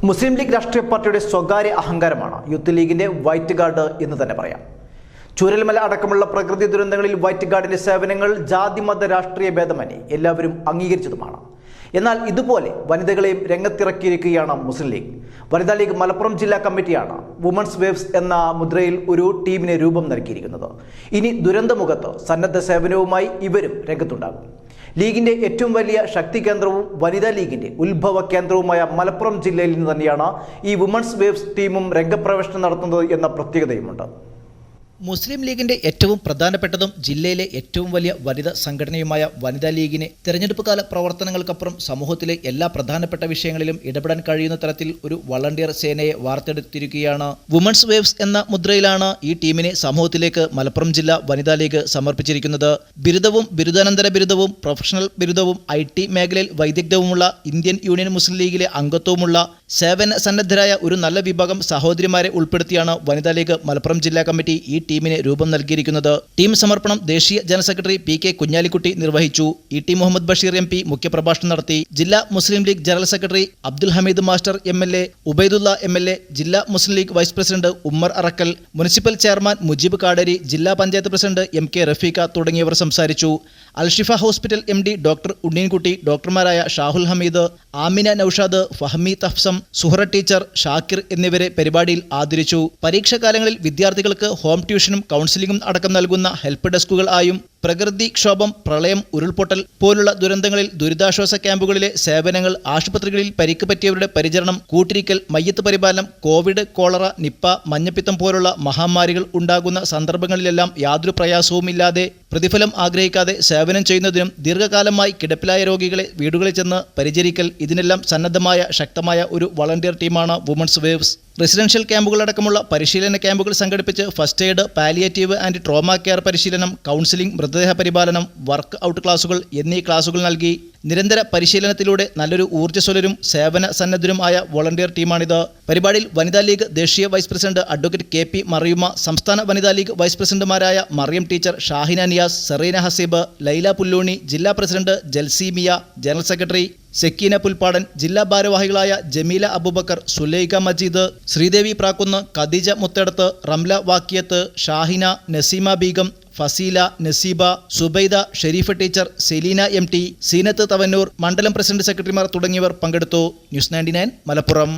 മുസ്ലിം league രാഷ്ട്രീയ പാർട്ടിയുടെ സ്വകാര്യ അഹങ്കാരമാണ് യൂത്ത് ലീഗിന്റെ വൈറ്റ് ഗാർഡ് എന്ന് തന്നെ പറയാം. ചൂരൽമല അടക്കമുള്ള പ്രകൃതി ദുരന്തങ്ങളിൽ വൈറ്റ് ഗാർഡിന്റെ സേവനങ്ങൾ ജാതിമത രാഷ്ട്രീയ ഭേദമന്യേ എല്ലാവരും അംഗീകരിച്ചതുമാണ്. എന്നാൽ ഇതുപോലെ വനിതകളെയും രംഗത്തിറക്കിയിരിക്കുകയാണ് മുസ്ലിം ലീഗ്. വനിതാ ലീഗ് മലപ്പുറം ജില്ലാ കമ്മിറ്റിയാണ് വുമൺസ് വേവ്സ് എന്ന മുദ്രയിൽ ഒരു ടീമിന് രൂപം നൽകിയിരിക്കുന്നത്. ഇനി ദുരന്തമുഖത്ത് സന്നദ്ധ സേവനവുമായി ഇവരും രംഗത്തുണ്ടാകും. ലീഗിന്റെ ഏറ്റവും വലിയ ശക്തി കേന്ദ്രവും വനിതാ ലീഗിന്റെ ഉത്ഭവ കേന്ദ്രവുമായ മലപ്പുറം ജില്ലയിൽ നിന്ന് തന്നെയാണ് ഈ വുമൺസ് വേവ്സ് ടീമും രംഗപ്രവേശനം നടത്തുന്നത് എന്ന പ്രത്യേകതയുമുണ്ട്. മുസ്ലിം ലീഗിന്റെ ഏറ്റവും പ്രധാനപ്പെട്ടതും ജില്ലയിലെ ഏറ്റവും വലിയ വനിതാ സംഘടനയുമായ വനിതാ ലീഗിനെ തെരഞ്ഞെടുപ്പ് കാല പ്രവർത്തനങ്ങൾക്കപ്പുറം സമൂഹത്തിലെ എല്ലാ പ്രധാനപ്പെട്ട വിഷയങ്ങളിലും ഇടപെടാൻ കഴിയുന്ന തരത്തിൽ ഒരു വളണ്ടിയർ സേനയെ വാർത്തെടുത്തിരിക്കുകയാണ്. വുമൺസ് വേവ്സ് എന്ന മുദ്രയിലാണ് ഈ ടീമിനെ സമൂഹത്തിലേക്ക് മലപ്പുറം ജില്ലാ വനിതാ ലീഗ് സമർപ്പിച്ചിരിക്കുന്നത്. ബിരുദവും ബിരുദാനന്തര ബിരുദവും പ്രൊഫഷണൽ ബിരുദവും IT മേഖലയിൽ വൈദഗ്ധ്യവുമുള്ള ഇന്ത്യൻ യൂണിയൻ മുസ്ലിം ലീഗിലെ അംഗത്വവുമുള്ള സേവന സന്നദ്ധരായ ഒരു നല്ല വിഭാഗം സഹോദരിമാരെ ഉൾപ്പെടുത്തിയാണ് വനിതാ ലീഗ് മലപ്പുറം ജില്ലാ കമ്മിറ്റി ഈ ടീമിന് രൂപം നൽകിയിരിക്കുന്നത്. ടീം സമർപ്പണം ദേശീയ ജനറൽ സെക്രട്ടറി PK കുഞ്ഞാലിക്കുട്ടി നിർവഹിച്ചു. ET മുഹമ്മദ് ബഷീർ MP മുഖ്യപ്രഭാഷണം നടത്തി. ജില്ലാ Muslim League general secretary Abdul Hameed master MLA, Ubaidulla MLA, ജില്ലാ Muslim League vice president Ummer Arakkal, municipal chairman Mujeeb Kaderi, ജില്ലാ പഞ്ചായത്ത് പ്രസിഡന്റ് MK റഫീഖ തുടങ്ങിയവർ സംസാരിച്ചു. Alshifa hospital MD doctor Unneenkutty, ഡോക്ടർമാരായ ഷാഹുൽ ഹമീദ്, ആമിന നൌഷാദ്, ഫഹമി തഫ്സം, സുഹറ ടീച്ചർ, ഷാക്കിർ എന്നിവരെ പരിപാടിയിൽ ആദരിച്ചു. പരീക്ഷാകാലങ്ങളിൽ വിദ്യാർത്ഥികൾക്ക് ഹോം ട്യൂഷനും കൗൺസിലിംഗും അടക്കം നൽകുന്ന ഹെൽപ്പ് ഡെസ്കുകൾ ആയും പ്രകൃതിക്ഷോഭം, പ്രളയം, ഉരുൾപൊട്ടൽ പോലുള്ള ദുരന്തങ്ങളിൽ ദുരിതാശ്വാസ ക്യാമ്പുകളിലെ സേവനങ്ങൾ, ആശുപത്രികളിൽ പരിക്ക് പറ്റിയവരുടെ പരിചരണം, കൂട്ടിരിക്കൽ, മയ്യത്ത് പരിപാലനം, കോവിഡ്, കോളറ, നിപ്പ, മഞ്ഞപ്പിത്തം പോലുള്ള മഹാമാരികൾ ഉണ്ടാകുന്ന സന്ദർഭങ്ങളിലെല്ലാം യാതൊരു പ്രയാസവുമില്ലാതെ പ്രതിഫലം ആഗ്രഹിക്കാതെ സേവനം ചെയ്യുന്നതിനും ദീർഘകാലമായി കിടപ്പിലായ രോഗികളെ വീടുകളിൽ ചെന്ന് പരിചരിക്കൽ, ഇതിനെല്ലാം സന്നദ്ധമായ ശക്തമായ ഒരു വളണ്ടിയർ ടീമാണ് വുമൺസ് വേവ്സ്. റെസിഡൻഷ്യൽ ക്യാമ്പുകളടക്കമുള്ള പരിശീലന ക്യാമ്പുകൾ സംഘടിപ്പിച്ച് first aid, palliative and trauma care പരിശീലനം, കൗൺസിലിംഗ്, മൃതദേഹ പരിപാലനം, വർക്ക് ഔട്ട് ക്ലാസുകൾ എന്നീ ക്ലാസുകൾ നൽകി നിരന്തര പരിശീലനത്തിലൂടെ നല്ലൊരു ഊർജ്ജസ്വലരും സേവന സന്നദ്ധരുമായ വോളണ്ടിയർ ടീമാണിത്. പരിപാടിയിൽ വനിതാ ലീഗ് ദേശീയ vice president advocate KP Mariyumma, സംസ്ഥാന വനിതാ ലീഗ് വൈസ് പ്രസിഡന്റുമാരായ മറിയം ടീച്ചർ, ഷാഹിന നിയാസ്, സെറീന ഹസീബ്, ലൈല പുല്ലൂണി, ജില്ലാ president Jalsi Miya, general secretary Sakeena Pulppadan, ജില്ലാ ഭാരവാഹികളായ ജമീല അബൂബക്കർ, സുലൈഖ മജീദ്, ശ്രീദേവി പ്രാക്കുന്ന്, ഖദീജ മുത്തടത്ത്, റംല വാക്കിയത്ത്, ഷാഹിന, നസീമ ബീഗം, ഫസീല, നസീബ, സുബൈദ, ഷെരീഫ ടീച്ചർ, സെലീന MT, സീനത്ത് തവന്നൂർ, മണ്ഡലം പ്രസിഡന്റ് സെക്രട്ടറിമാർ തുടങ്ങിയവർ പങ്കെടുത്തു. ന്യൂസ് 99 മലപ്പുറം.